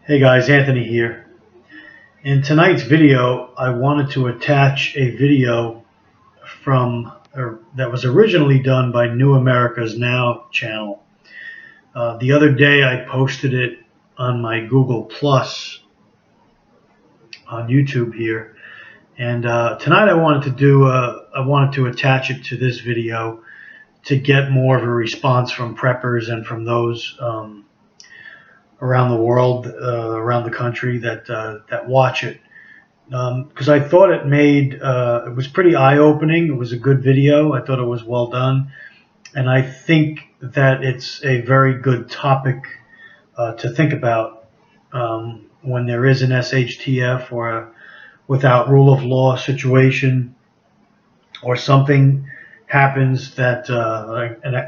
Hey guys, Anthony here. In tonight's video, I wanted to attach a video that was originally done by New America's Now channel. The other day I posted it on my Google Plus on YouTube here, and tonight I wanted to attach it to this video to get more of a response from preppers and from those around the world, around the country that watch it, because I thought it was pretty eye-opening. It was a good video. I thought it was well done, and I think that it's a very good topic to think about when there is an SHTF or a without rule of law situation, or something happens that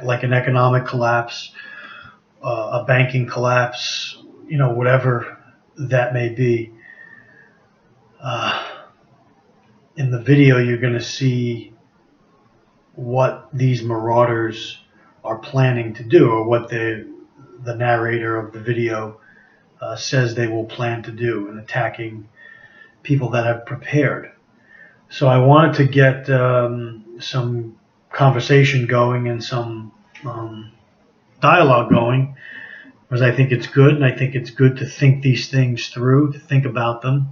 like an economic collapse, a banking collapse, whatever that may be. In the video, you're going to see what these marauders are planning to do, or what the narrator of the video says they will plan to do in attacking people that have prepared. So I wanted to get some conversation going and some dialogue going, because I think it's good, and I think it's good to think these things through, to think about them,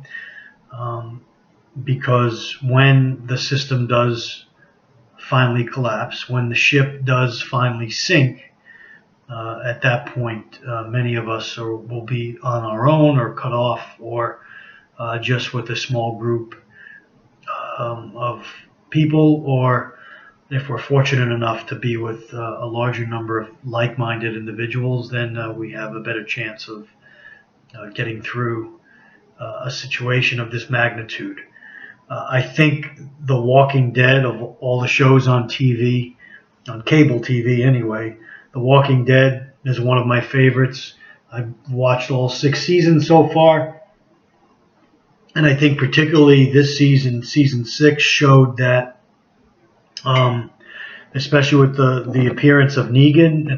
because when the system does finally collapse, when the ship does finally sink, at that point, many of us will be on our own, or cut off, or just with a small group of people, or if we're fortunate enough to be with a larger number of like-minded individuals, then we have a better chance of getting through a situation of this magnitude. I think The Walking Dead, of all the shows on TV, on cable TV anyway, The Walking Dead is one of my favorites. I've watched all 6 seasons so far, and I think particularly this season, season 6, showed that, especially with the appearance of Negan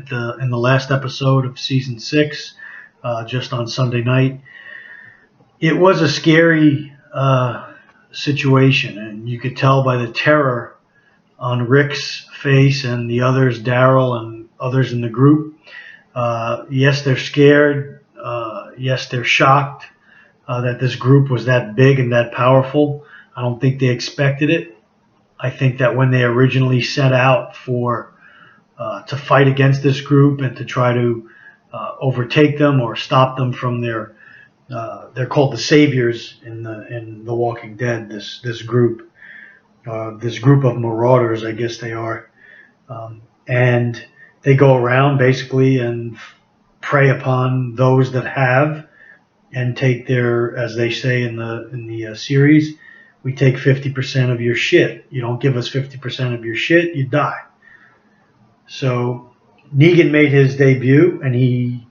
in the last episode of season 6, just on Sunday night, it was a scary situation, and you could tell by the terror on Rick's face and the others, Daryl and others in the group. Yes, they're scared. Yes, they're shocked that this group was that big and that powerful. I don't think they expected it. I think that when they originally set out to fight against this group and to try to overtake them or stop them from they're called the Saviors in the Walking Dead. This group of marauders, I guess they are, and they go around basically and prey upon those that have, and take their, as they say in the series, we take 50% of your shit. You don't give us 50% of your shit, you die. So Negan made his debut, and he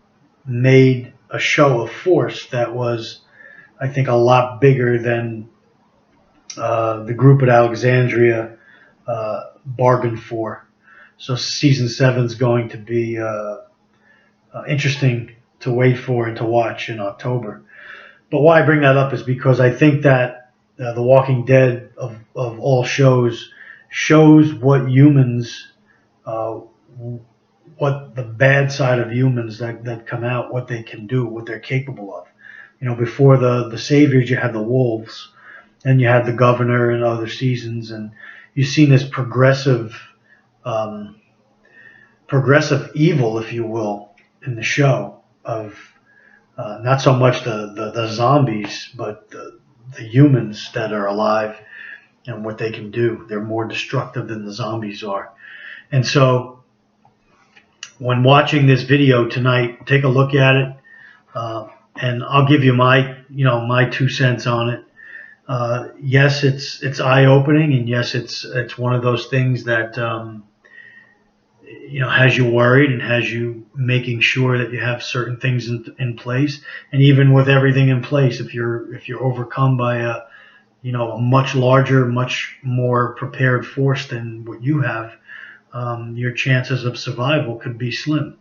made a show of force that was, I think, a lot bigger than the group at Alexandria bargained for. So season 7 is going to be interesting to wait for and to watch in October. But why I bring that up is because I think that The Walking Dead of all shows what humans, what the bad side of humans that come out, what they can do, what they're capable of. Before the Saviors, you had the wolves, and you had the governor in other seasons, and you've seen this progressive evil, if you will, in the show, of not so much the zombies, but the humans that are alive and what they can do. They're more destructive than the zombies are. And so when watching this video tonight, take a look at it, and I'll give you my 2 cents on it. Yes, it's eye-opening, and yes, it's one of those things that has you worried, and has you making sure that you have certain things in place. And even with everything in place, if you're overcome by a much larger, much more prepared force than what you have, your chances of survival could be slim.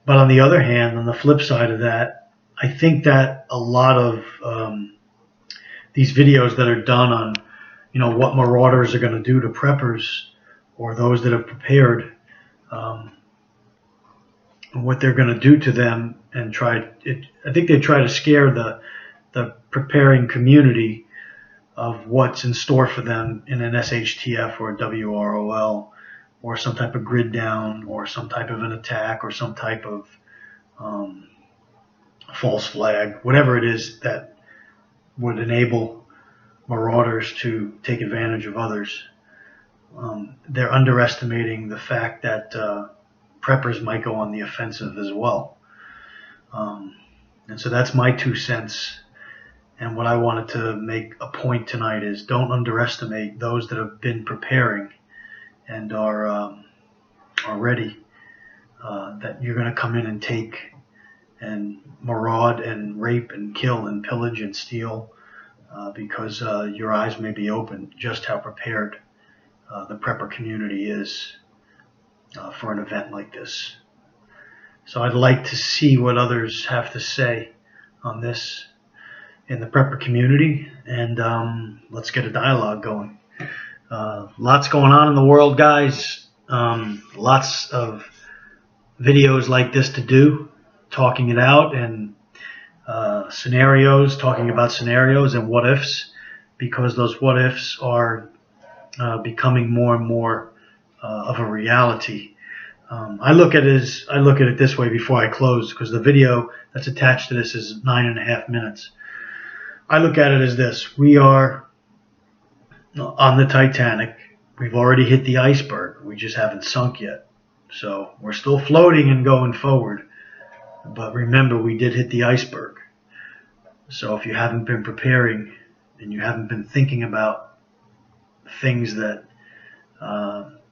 But on the other hand, on the flip side of that, I think that a lot of these videos that are done on, what marauders are going to do to preppers or those that have prepared, what they're going to do to them, and I think they try to scare the preparing community of what's in store for them in an SHTF or a WROL or some type of grid down or some type of an attack or some type of false flag, whatever it is that would enable marauders to take advantage of others. They're underestimating the fact that preppers might go on the offensive as well. And so that's my 2 cents. And what I wanted to make a point tonight is don't underestimate those that have been preparing and are ready, that you're going to come in and take and maraud and rape and kill and pillage and steal, because your eyes may be open just how prepared the prepper community is for an event like this. So I'd like to see what others have to say on this in the prepper community, and let's get a dialogue going. Lots going on in the world, guys. Lots of videos like this to do, talking it out, and talking about scenarios and what ifs, because those what ifs are becoming more and more of a reality. I look at it this way before I close, because the video that's attached to this is 9.5 minutes. I look at it as this: we are on the Titanic. We've already hit the iceberg. We just haven't sunk yet. So we're still floating and going forward. But remember, we did hit the iceberg. So if you haven't been preparing and you haven't been thinking about things that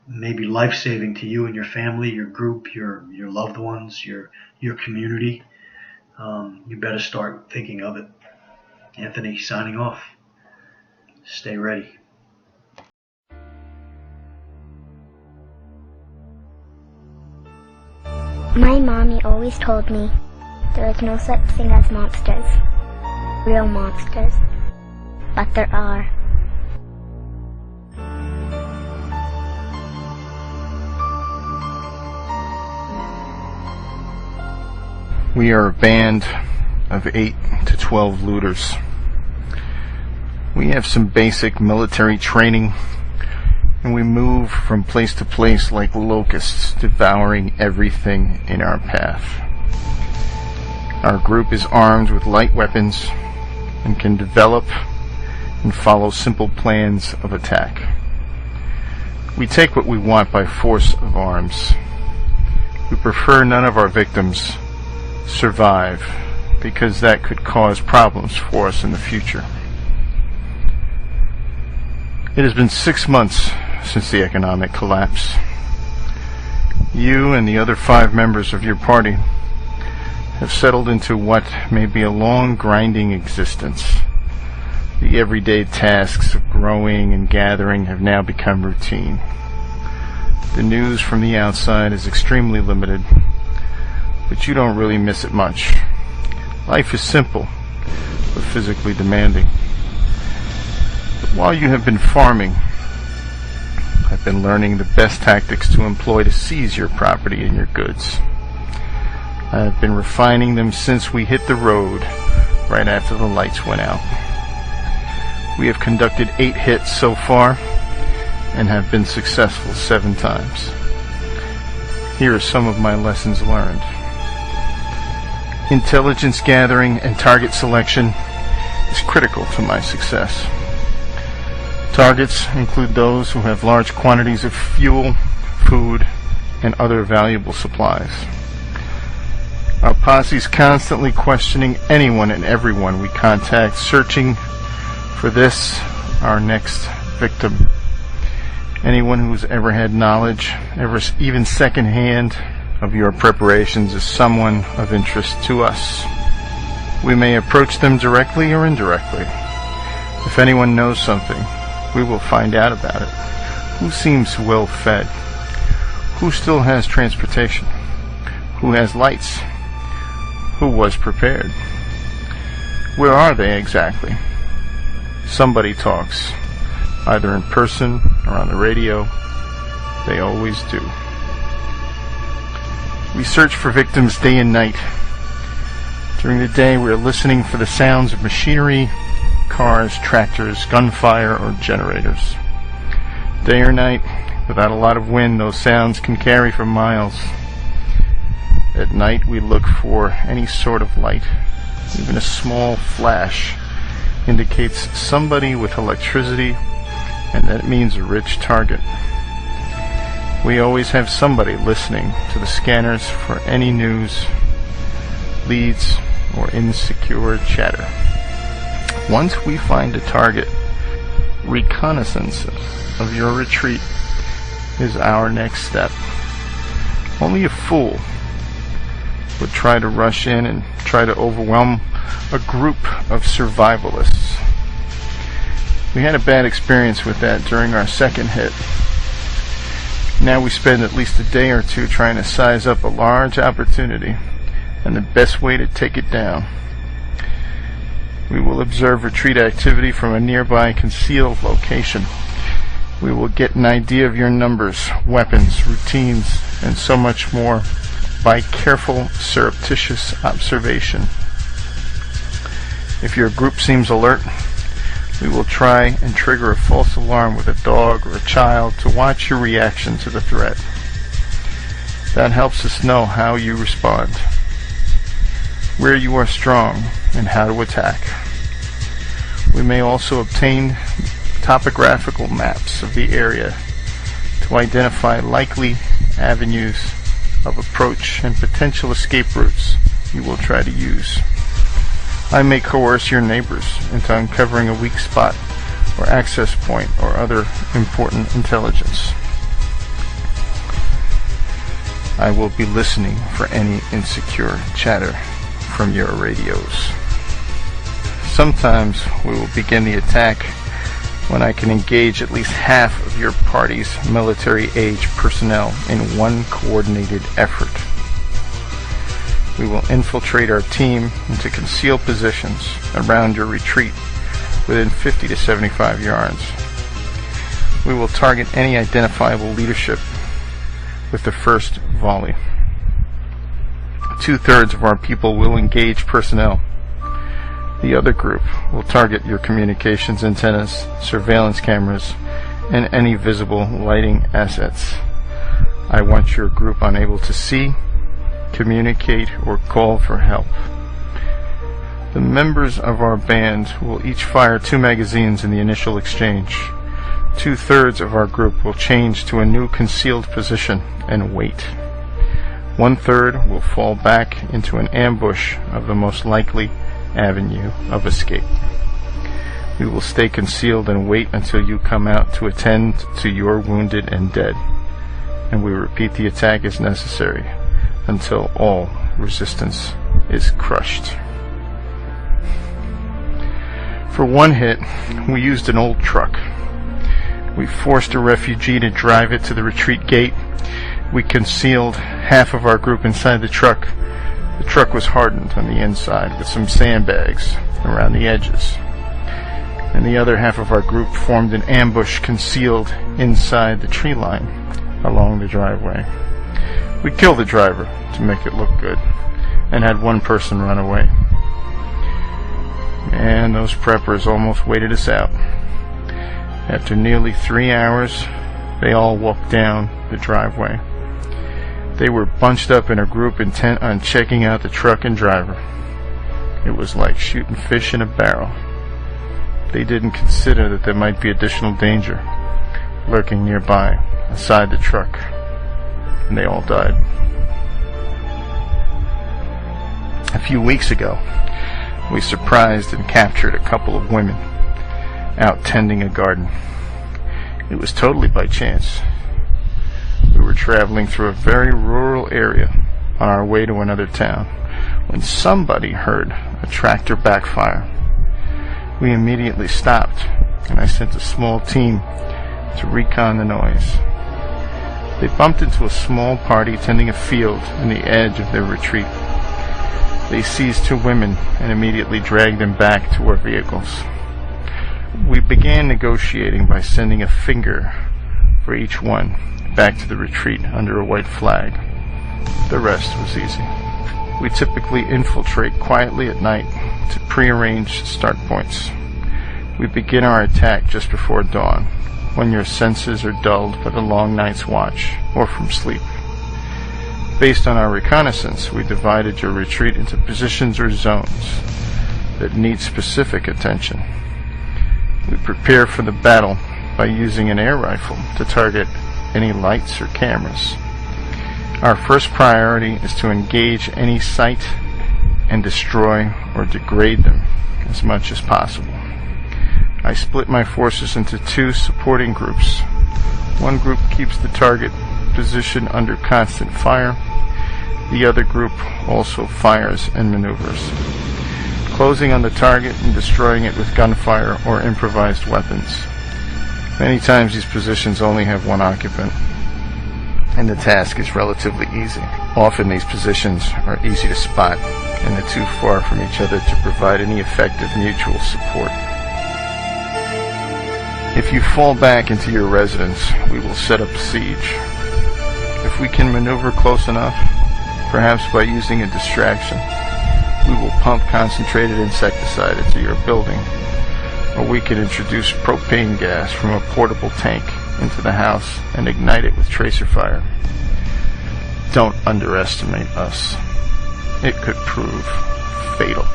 may be life-saving to you and your family, your group, your loved ones, your community, you better start thinking of it. Anthony, signing off. Stay ready. My mommy always told me there is no such thing as monsters, real monsters, but there are. We are a band of 8 to 12 looters. We have some basic military training, and we move from place to place like locusts, devouring everything in our path. Our group is armed with light weapons and can develop and follow simple plans of attack. We take what we want by force of arms. We prefer none of our victims survive, because that could cause problems for us in the future. It has been 6 months since the economic collapse. You and the other 5 members of your party have settled into what may be a long, grinding existence. The everyday tasks of growing and gathering have now become routine. The news from the outside is extremely limited, but you don't really miss it much. Life is simple, but physically demanding. But while you have been farming, I've been learning the best tactics to employ to seize your property and your goods. I have been refining them since we hit the road right after the lights went out. We have conducted 8 hits so far and have been successful 7 times. Here are some of my lessons learned. Intelligence gathering and target selection is critical to my success. Targets include those who have large quantities of fuel, food, and other valuable supplies. Our posse is constantly questioning anyone and everyone we contact, searching for this, our next victim. Anyone who's ever had knowledge, even secondhand, of your preparations is someone of interest to us. We may approach them directly or indirectly. If anyone knows something, we will find out about it. Who seems well fed? Who still has transportation? Who has lights? who was prepared. Where are they exactly? Somebody talks, either in person or on the radio. They always do. We search for victims day and night. During the day, we are listening for the sounds of machinery, cars, tractors, gunfire, or generators. Day or night, without a lot of wind, those sounds can carry for miles. At night, we look for any sort of light. Even a small flash indicates somebody with electricity, and that means a rich target. We always have somebody listening to the scanners for any news, leads, or insecure chatter. Once we find a target, reconnaissance of your retreat is our next step. Only a fool would try to rush in and try to overwhelm a group of survivalists. We had a bad experience with that during our second hit. Now we spend at least a day or two trying to size up a large opportunity and the best way to take it down. We will observe retreat activity from a nearby concealed location. We will get an idea of your numbers, weapons, routines, and so much more by careful, surreptitious observation. If your group seems alert, we will try and trigger a false alarm with a dog or a child to watch your reaction to the threat. That helps us know how you respond, where you are strong, and how to attack. We may also obtain topographical maps of the area to identify likely avenues of approach and potential escape routes you will try to use. I may coerce your neighbors into uncovering a weak spot or access point or other important intelligence. I will be listening for any insecure chatter from your radios. Sometimes we will begin the attack when I can engage at least half of your party's military-age personnel in one coordinated effort. We will infiltrate our team into concealed positions around your retreat within 50 to 75 yards. We will target any identifiable leadership with the first volley. 2/3 of our people will engage personnel. The other group will target your communications antennas, surveillance cameras, and any visible lighting assets. I want your group unable to see, communicate, or call for help. The members of our band will each fire 2 magazines in the initial exchange. 2/3 of our group will change to a new concealed position and wait. 1/3 will fall back into an ambush of the most likely avenue of escape. We will stay concealed and wait until you come out to attend to your wounded and dead, and we repeat the attack as necessary until all resistance is crushed. For one hit, we used an old truck. We forced a refugee to drive it to the retreat gate. We concealed half of our group inside the truck. The truck was hardened on the inside with some sandbags around the edges, and the other half of our group formed an ambush concealed inside the tree line along the driveway. We killed the driver to make it look good and had one person run away. And those preppers almost waited us out. After nearly 3 hours, they all walked down the driveway. They were bunched up in a group intent on checking out the truck and driver. It was like shooting fish in a barrel. They didn't consider that there might be additional danger lurking nearby, aside the truck, and they all died. A few weeks ago, we surprised and captured a couple of women out tending a garden. It was totally by chance. We were traveling through a very rural area on our way to another town when somebody heard a tractor backfire. We immediately stopped, and I sent a small team to recon the noise. They bumped into a small party tending a field in the edge of their retreat. They seized 2 women and immediately dragged them back to our vehicles. We began negotiating by sending a finger for each one back to the retreat under a white flag. The rest was easy. We typically infiltrate quietly at night to prearranged start points. We begin our attack just before dawn, when your senses are dulled by the long night's watch or from sleep. Based on our reconnaissance, we divided your retreat into positions or zones that need specific attention. We prepare for the battle by using an air rifle to target any lights or cameras. Our first priority is to engage any site and destroy or degrade them as much as possible. I split my forces into 2 supporting groups. One group keeps the target position under constant fire. The other group also fires and maneuvers, closing on the target and destroying it with gunfire or improvised weapons. Many times these positions only have 1 occupant, and the task is relatively easy. Often these positions are easy to spot and are too far from each other to provide any effective mutual support. If you fall back into your residence, we will set up siege. If we can maneuver close enough, perhaps by using a distraction, we will pump concentrated insecticide into your building, or we can introduce propane gas from a portable tank into the house and ignite it with tracer fire. Don't underestimate us. It could prove fatal.